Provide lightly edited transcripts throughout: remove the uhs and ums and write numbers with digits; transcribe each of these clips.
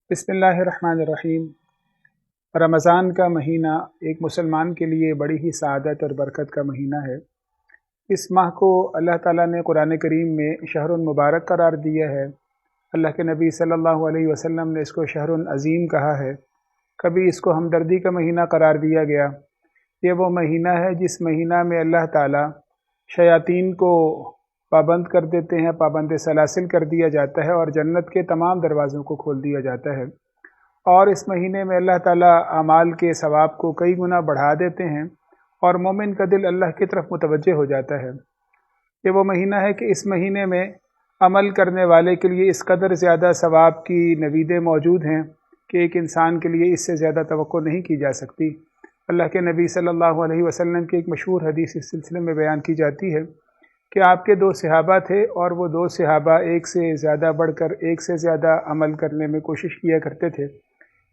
بسم اللہ الرحمن الرحیم۔ رمضان کا مہینہ ایک مسلمان کے لیے بڑی ہی سعادت اور برکت کا مہینہ ہے۔ اس ماہ کو اللہ تعالیٰ نے قرآن کریم میں شہر المبارک قرار دیا ہے۔ اللہ کے نبی صلی اللہ علیہ وسلم نے اس کو شہر عظیم کہا ہے۔ کبھی اس کو ہمدردی کا مہینہ قرار دیا گیا۔ یہ وہ مہینہ ہے جس مہینہ میں اللہ تعالیٰ شیاطین کو پابند کر دیتے ہیں، پابند سلاسل کر دیا جاتا ہے اور جنت کے تمام دروازوں کو کھول دیا جاتا ہے، اور اس مہینے میں اللہ تعالیٰ اعمال کے ثواب کو کئی گنا بڑھا دیتے ہیں اور مومن کا دل اللہ کی طرف متوجہ ہو جاتا ہے۔ یہ وہ مہینہ ہے کہ اس مہینے میں عمل کرنے والے کے لیے اس قدر زیادہ ثواب کی نویدیں موجود ہیں کہ ایک انسان کے لیے اس سے زیادہ توقع نہیں کی جا سکتی۔ اللہ کے نبی صلی اللہ علیہ وسلم کی ایک مشہور حدیث اس سلسلے میں بیان کی جاتی ہے کہ آپ کے دو صحابہ تھے اور وہ دو صحابہ ایک سے زیادہ بڑھ کر ایک سے زیادہ عمل کرنے میں کوشش کیا کرتے تھے۔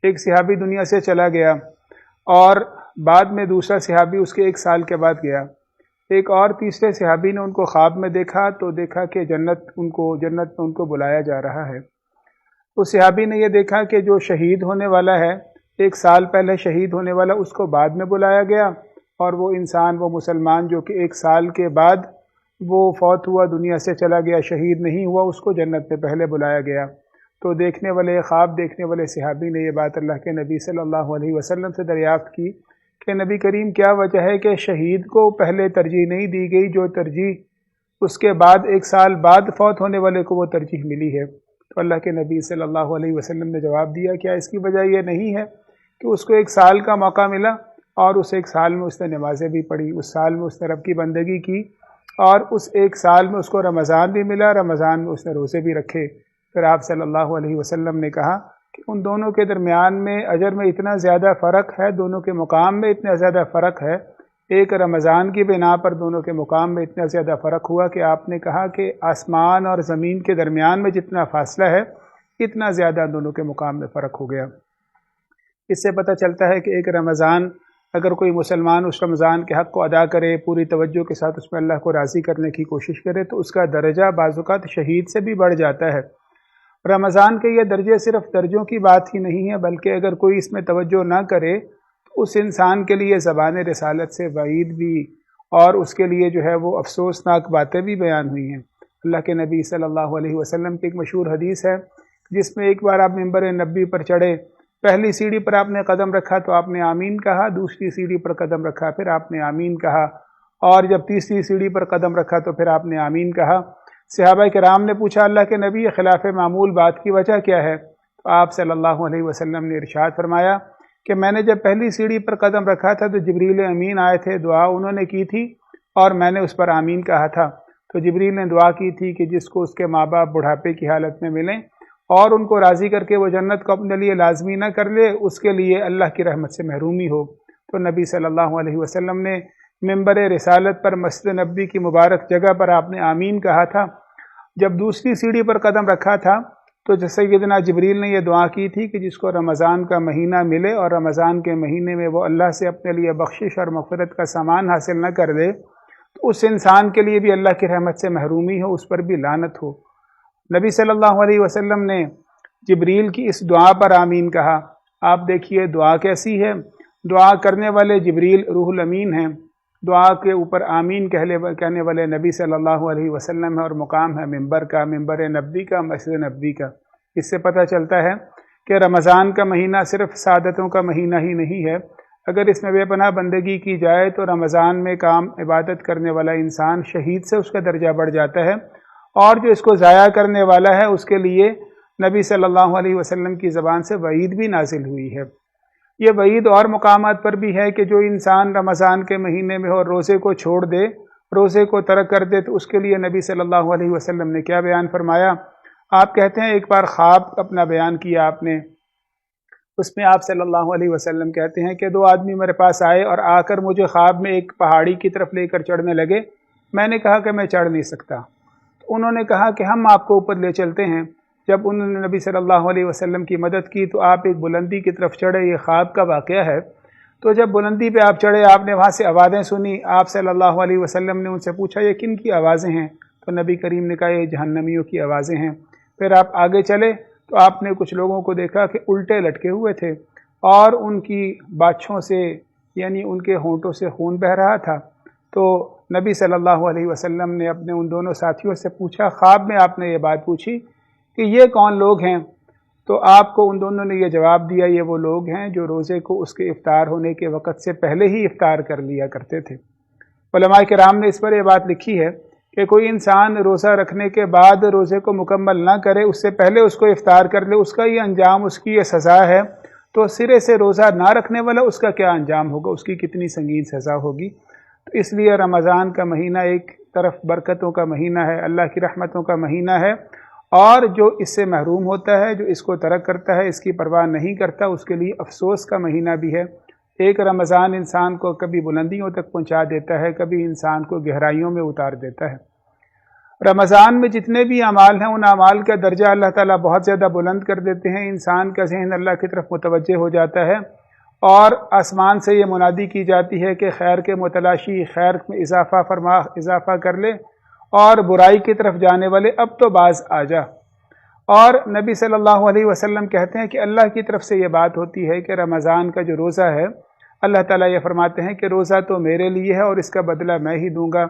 ایک صحابی دنیا سے چلا گیا اور بعد میں دوسرا صحابی اس کے 1 سال کے بعد گیا۔ ایک اور تیسرے صحابی نے ان کو خواب میں دیکھا تو دیکھا کہ جنت میں ان کو بلایا جا رہا ہے۔ اس صحابی نے یہ دیکھا کہ جو شہید ہونے والا ہے، 1 سال پہلے شہید ہونے والا، اس کو بعد میں بلایا گیا، اور وہ انسان، وہ مسلمان جو کہ 1 سال کے بعد وہ فوت ہوا، دنیا سے چلا گیا، شہید نہیں ہوا، اس کو جنت میں پہلے بلایا گیا۔ تو خواب دیکھنے والے صحابی نے یہ بات اللہ کے نبی صلی اللہ علیہ وسلم سے دریافت کی کہ نبی کریم، کیا وجہ ہے کہ شہید کو پہلے ترجیح نہیں دی گئی، جو ترجیح اس کے بعد 1 سال بعد فوت ہونے والے کو وہ ترجیح ملی ہے؟ تو اللہ کے نبی صلی اللہ علیہ وسلم نے جواب دیا، کیا اس کی وجہ یہ نہیں ہے کہ اس کو 1 سال کا موقع ملا اور اس 1 سال میں اس نے نمازیں بھی پڑھی، اس سال میں اس نے رب کی بندگی کی، اور اس 1 سال میں اس کو رمضان بھی ملا، رمضان میں اس نے روزے بھی رکھے۔ پھر آپ صلی اللہ علیہ وسلم نے کہا کہ ان دونوں کے درمیان میں اجر میں اتنا زیادہ فرق ہے، دونوں کے مقام میں اتنا زیادہ فرق ہے، ایک رمضان کی بنا پر دونوں کے مقام میں اتنا زیادہ فرق ہوا کہ آپ نے کہا کہ آسمان اور زمین کے درمیان میں جتنا فاصلہ ہے، اتنا زیادہ دونوں کے مقام میں فرق ہو گیا۔ اس سے پتہ چلتا ہے کہ ایک رمضان، اگر کوئی مسلمان اس رمضان کے حق کو ادا کرے، پوری توجہ کے ساتھ اس میں اللہ کو راضی کرنے کی کوشش کرے، تو اس کا درجہ بعض اوقات شہید سے بھی بڑھ جاتا ہے۔ رمضان کے یہ درجے صرف درجوں کی بات ہی نہیں ہے، بلکہ اگر کوئی اس میں توجہ نہ کرے تو اس انسان کے لیے زبان رسالت سے وعید بھی، اور اس کے لیے جو ہے وہ افسوسناک باتیں بھی بیان ہوئی ہیں۔ اللہ کے نبی صلی اللہ علیہ وسلم کی ایک مشہور حدیث ہے جس میں ایک بار آپ ممبر نبوی پر چڑھے، پہلی سیڑھی پر آپ نے قدم رکھا تو آپ نے آمین کہا، دوسری سیڑھی پر قدم رکھا پھر آپ نے آمین کہا، اور جب تیسری سیڑھی پر قدم رکھا تو پھر آپ نے آمین کہا۔ صحابہ کرام نے پوچھا، اللہ کے نبی، خلاف معمول بات کی وجہ کیا ہے؟ تو آپ صلی اللہ علیہ وسلم نے ارشاد فرمایا کہ میں نے جب پہلی سیڑھی پر قدم رکھا تھا تو جبریل امین آئے تھے، دعا انہوں نے کی تھی اور میں نے اس پر آمین کہا تھا۔ تو جبریل نے دعا کی تھی کہ جس کو اس کے ماں باپ بڑھاپے کی حالت میں ملیں اور ان کو راضی کر کے وہ جنت کو اپنے لیے لازمی نہ کر لے، اس کے لیے اللہ کی رحمت سے محرومی ہو۔ تو نبی صلی اللہ علیہ وسلم نے ممبر رسالت پر مسجد نبوی کی مبارک جگہ پر آپ نے آمین کہا تھا۔ جب دوسری سیڑھی پر قدم رکھا تھا تو سیدنا جبریل نے یہ دعا کی تھی کہ جس کو رمضان کا مہینہ ملے اور رمضان کے مہینے میں وہ اللہ سے اپنے لیے بخشش اور مغفرت کا سامان حاصل نہ کر دے، تو اس انسان کے لیے بھی اللہ کی رحمت سے محرومی ہو، اس پر بھی لعنت ہو۔ نبی صلی اللہ علیہ وسلم نے جبریل کی اس دعا پر آمین کہا۔ آپ دیکھیے دعا کیسی ہے، دعا کرنے والے جبریل روح الامین ہیں، دعا کے اوپر آمین کہنے والے نبی صلی اللہ علیہ وسلم ہے، اور مقام ہے ممبر کا، ممبر نبوی کا، مسجد نبوی کا۔ اس سے پتہ چلتا ہے کہ رمضان کا مہینہ صرف سعادتوں کا مہینہ ہی نہیں ہے، اگر اس میں بے پناہ بندگی کی جائے تو رمضان میں کام عبادت کرنے والا انسان شہید سے اس کا درجہ بڑھ جاتا ہے، اور جو اس کو ضائع کرنے والا ہے اس کے لیے نبی صلی اللہ علیہ وسلم کی زبان سے وعید بھی نازل ہوئی ہے۔ یہ وعید اور مقامات پر بھی ہے کہ جو انسان رمضان کے مہینے میں ہو اور روزے کو چھوڑ دے، روزے کو ترک کر دے، تو اس کے لیے نبی صلی اللہ علیہ وسلم نے کیا بیان فرمایا؟ آپ کہتے ہیں ایک بار خواب اپنا بیان کیا آپ نے، اس میں آپ صلی اللہ علیہ وسلم کہتے ہیں کہ 2 آدمی میرے پاس آئے اور آ کر مجھے خواب میں ایک پہاڑی کی طرف لے کر چڑھنے لگے۔ میں نے کہا کہ میں چڑھ نہیں سکتا۔ تو انہوں نے کہا کہ ہم آپ کو اوپر لے چلتے ہیں۔ جب انہوں نے نبی صلی اللہ علیہ وسلم کی مدد کی تو آپ ایک بلندی کی طرف چڑھے، یہ خواب کا واقعہ ہے۔ تو جب بلندی پہ آپ چڑھے، آپ نے وہاں سے آوازیں سنی، آپ صلی اللہ علیہ وسلم نے ان سے پوچھا یہ کن کی آوازیں ہیں؟ تو نبی کریم نے کہا یہ جہنمیوں کی آوازیں ہیں۔ پھر آپ آگے چلے تو آپ نے کچھ لوگوں کو دیکھا کہ الٹے لٹکے ہوئے تھے اور ان کی باچھوں سے یعنی ان کے ہونٹوں سے خون بہہ رہا تھا۔ تو نبی صلی اللہ علیہ وسلم نے اپنے ان دونوں ساتھیوں سے پوچھا، خواب میں آپ نے یہ بات پوچھی کہ یہ کون لوگ ہیں؟ تو آپ کو ان دونوں نے یہ جواب دیا، یہ وہ لوگ ہیں جو روزے کو اس کے افطار ہونے کے وقت سے پہلے ہی افطار کر لیا کرتے تھے۔ علماء کرام نے اس پر یہ بات لکھی ہے کہ کوئی انسان روزہ رکھنے کے بعد روزے کو مکمل نہ کرے، اس سے پہلے اس کو افطار کر لے، اس کا یہ انجام، اس کی یہ سزا ہے، تو سرے سے روزہ نہ رکھنے والا اس کا کیا انجام ہوگا، اس کی کتنی سنگین سزا ہوگی۔ تو اس لیے رمضان کا مہینہ ایک طرف برکتوں کا مہینہ ہے، اللہ کی رحمتوں کا مہینہ ہے، اور جو اس سے محروم ہوتا ہے، جو اس کو ترک کرتا ہے، اس کی پرواہ نہیں کرتا، اس کے لیے افسوس کا مہینہ بھی ہے۔ ایک رمضان انسان کو کبھی بلندیوں تک پہنچا دیتا ہے، کبھی انسان کو گہرائیوں میں اتار دیتا ہے۔ رمضان میں جتنے بھی اعمال ہیں، ان اعمال کا درجہ اللہ تعالیٰ بہت زیادہ بلند کر دیتے ہیں، انسان کا ذہن اللہ کی طرف متوجہ ہو جاتا ہے، اور آسمان سے یہ منادی کی جاتی ہے کہ خیر کے متلاشی خیر میں اضافہ کر لے، اور برائی کی طرف جانے والے اب تو باز آ جا۔ اور نبی صلی اللہ علیہ وسلم کہتے ہیں کہ اللہ کی طرف سے یہ بات ہوتی ہے کہ رمضان کا جو روزہ ہے، اللہ تعالیٰ یہ فرماتے ہیں کہ روزہ تو میرے لیے ہے اور اس کا بدلہ میں ہی دوں گا۔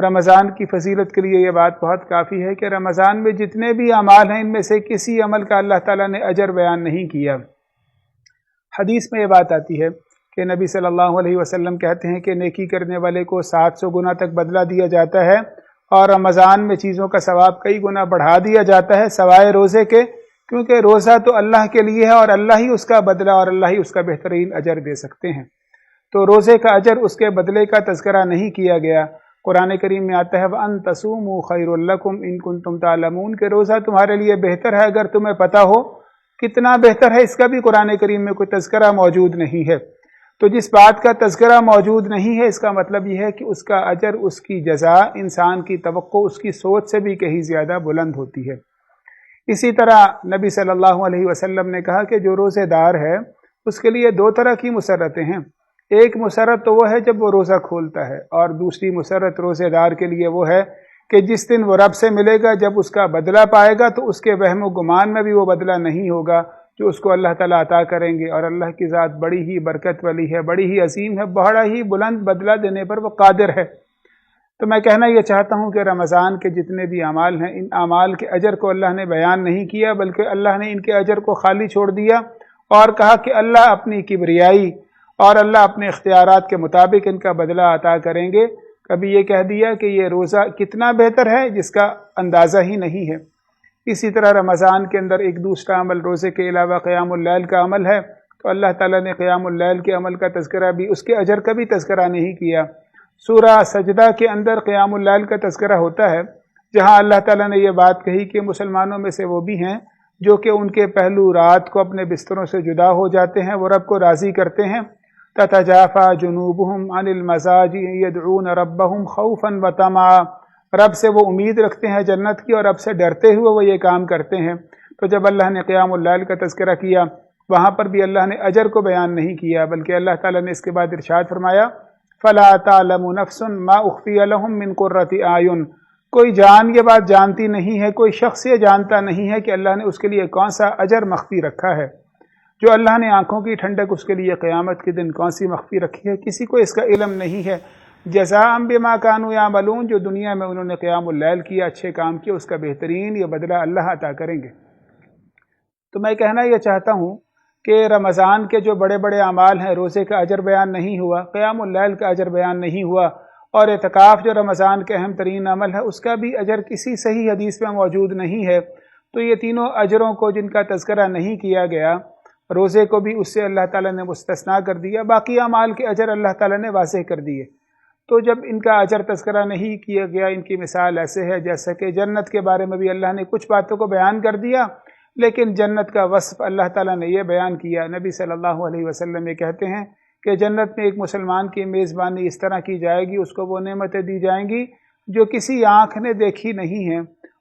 رمضان کی فضیلت کے لیے یہ بات بہت کافی ہے کہ رمضان میں جتنے بھی اعمال ہیں، ان میں سے کسی عمل کا اللہ تعالیٰ نے اجر بیان نہیں کیا۔ حدیث میں یہ بات آتی ہے کہ نبی صلی اللہ علیہ وسلم کہتے ہیں کہ نیکی کرنے والے کو 700 گنا تک بدلہ دیا جاتا ہے، اور رمضان میں چیزوں کا ثواب کئی گنا بڑھا دیا جاتا ہے سوائے روزے کے، کیونکہ روزہ تو اللہ کے لیے ہے اور اللہ ہی اس کا بدلہ اور اللہ ہی اس کا بہترین اجر دے سکتے ہیں۔ تو روزے کا اجر، اس کے بدلے کا تذکرہ نہیں کیا گیا۔ قرآن کریم میں آتا ہے وَأَن تَصُومُوا خَيْرٌ لَكُمْ إِن كُنتُمْ تَعْلَمُونَ کہ روزہ تمہارے لیے بہتر ہے اگر تمہیں پتہ ہو۔ کتنا بہتر ہے اس کا بھی قرآن کریم میں کوئی تذکرہ موجود نہیں ہے۔ تو جس بات کا تذکرہ موجود نہیں ہے، اس کا مطلب یہ ہے کہ اس کا اجر، اس کی جزا انسان کی توقع، اس کی سوچ سے بھی کہیں زیادہ بلند ہوتی ہے۔ اسی طرح نبی صلی اللہ علیہ وسلم نے کہا کہ جو روزے دار ہے اس کے لیے 2 طرح کی مسرتیں ہیں۔ ایک مسرت تو وہ ہے جب وہ روزہ کھولتا ہے، اور دوسری مسرت روزے دار کے لیے وہ ہے کہ جس دن وہ رب سے ملے گا، جب اس کا بدلہ پائے گا تو اس کے وہم و گمان میں بھی وہ بدلہ نہیں ہوگا جو اس کو اللہ تعالیٰ عطا کریں گے، اور اللہ کی ذات بڑی ہی برکت والی ہے، بڑی ہی عظیم ہے، بڑا ہی بلند بدلہ دینے پر وہ قادر ہے۔ تو میں کہنا یہ چاہتا ہوں کہ رمضان کے جتنے بھی اعمال ہیں، ان اعمال کے اجر کو اللہ نے بیان نہیں کیا، بلکہ اللہ نے ان کے اجر کو خالی چھوڑ دیا اور کہا کہ اللہ اپنی کبریائی اور اللہ اپنے اختیارات کے مطابق ان کا بدلہ عطا کریں گے۔ کبھی یہ کہہ دیا کہ یہ روزہ کتنا بہتر ہے جس کا اندازہ ہی نہیں ہے۔ اسی طرح رمضان کے اندر ایک دوسرا عمل روزے کے علاوہ قیام اللیل کا عمل ہے، تو اللہ تعالیٰ نے قیام اللیل کے عمل کا تذکرہ بھی، اس کے اجر کا بھی تذکرہ نہیں کیا۔ سورہ سجدہ کے اندر قیام اللیل کا تذکرہ ہوتا ہے، جہاں اللہ تعالیٰ نے یہ بات کہی کہ مسلمانوں میں سے وہ بھی ہیں جو کہ ان کے پہلو رات کو اپنے بستروں سے جدا ہو جاتے ہیں، وہ رب کو راضی کرتے ہیں۔ تتجافى جنوبهم عن المضاجع يدعون ربهم خوفا وطمعا، رب سے وہ امید رکھتے ہیں جنت کی، اور رب سے ڈرتے ہوئے وہ یہ کام کرتے ہیں۔ تو جب اللہ نے قیام اللیل کا تذکرہ کیا، وہاں پر بھی اللہ نے اجر کو بیان نہیں کیا، بلکہ اللہ تعالیٰ نے اس کے بعد ارشاد فرمایا فَلَا تَعْلَمُ نَفْسٌ مَا أُخْفِيَ لَهُم مِّن قُرَّةِ أَعْيُنٍ، کوئی جان یہ بات جانتی نہیں ہے، کوئی شخص یہ جانتا نہیں ہے کہ اللہ نے اس کے لیے کون سا اجر مخفی رکھا ہے۔ جو اللہ نے آنکھوں کی ٹھنڈک اس کے لیے قیامت کے دن کون سی مخفی رکھی ہے، کسی کو اس کا علم نہیں ہے۔ جزاء بما كانوا يعملون، جو دنیا میں انہوں نے قیام اللیل کیا، اچھے کام کیے، اس کا بہترین یہ بدلہ اللہ عطا کریں گے۔ تو میں کہنا یہ چاہتا ہوں کہ رمضان کے جو بڑے بڑے اعمال ہیں، روزے کا اجر بیان نہیں ہوا، قیام اللیل کا اجر بیان نہیں ہوا، اور اعتکاف جو رمضان کے اہم ترین عمل ہے، اس کا بھی اجر کسی صحیح حدیث میں موجود نہیں ہے۔ تو یہ تینوں اجروں کو جن کا تذکرہ نہیں کیا گیا، روزے کو بھی اس سے اللہ تعالیٰ نے مستثنا کر دیا، باقی اعمال کے اجر اللہ تعالیٰ نے واضح کر دیے۔ تو جب ان کا اجر تذکرہ نہیں کیا گیا، ان کی مثال ایسے ہے جیسا کہ جنت کے بارے میں بھی اللہ نے کچھ باتوں کو بیان کر دیا، لیکن جنت کا وصف اللہ تعالیٰ نے یہ بیان کیا۔ نبی صلی اللہ علیہ وسلم یہ کہتے ہیں کہ جنت میں ایک مسلمان کی میزبانی اس طرح کی جائے گی، اس کو وہ نعمتیں دی جائیں گی جو کسی آنکھ نے دیکھی نہیں ہیں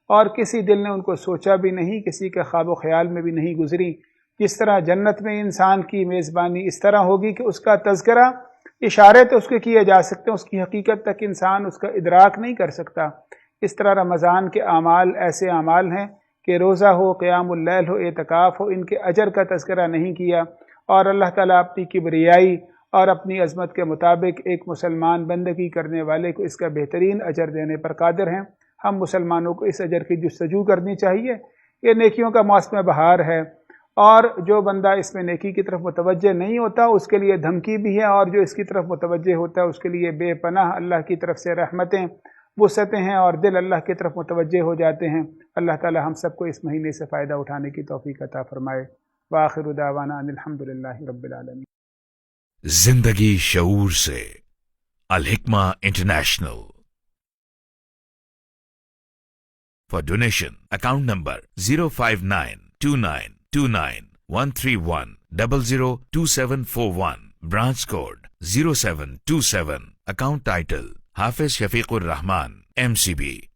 اور کسی دل نے ان کو سوچا بھی نہیں، کسی کے خواب و خیال میں بھی نہیں گزری۔ جس طرح جنت میں انسان کی میزبانی اس طرح ہوگی کہ اس کا تذکرہ، اشارے تو اس کے کیے جا سکتے ہیں، اس کی حقیقت تک انسان اس کا ادراک نہیں کر سکتا، اس طرح رمضان کے اعمال ایسے اعمال ہیں کہ روزہ ہو، قیام اللیل ہو، اعتکاف ہو، ان کے اجر کا تذکرہ نہیں کیا، اور اللہ تعالیٰ اپنی کبریائی اور اپنی عظمت کے مطابق ایک مسلمان بندگی کرنے والے کو اس کا بہترین اجر دینے پر قادر ہیں۔ ہم مسلمانوں کو اس اجر کی جستجو کرنی چاہیے۔ یہ نیکیوں کا موسم بہار ہے، اور جو بندہ اس میں نیکی کی طرف متوجہ نہیں ہوتا اس کے لیے دھمکی بھی ہے، اور جو اس کی طرف متوجہ ہوتا ہے اس کے لیے بے پناہ اللہ کی طرف سے رحمتیں، وسعتیں ہیں، اور دل اللہ کی طرف متوجہ ہو جاتے ہیں۔ اللہ تعالی ہم سب کو اس مہینے سے فائدہ اٹھانے کی توفیق عطا فرمائے۔ وآخر دعوانا ان الحمدللہ رب العالمین۔ زندگی شعور سے، الحکمہ international. For donation, account number 059292913100271, branch code 0727, account title Hafiz Shafiqur Rahman, MCB.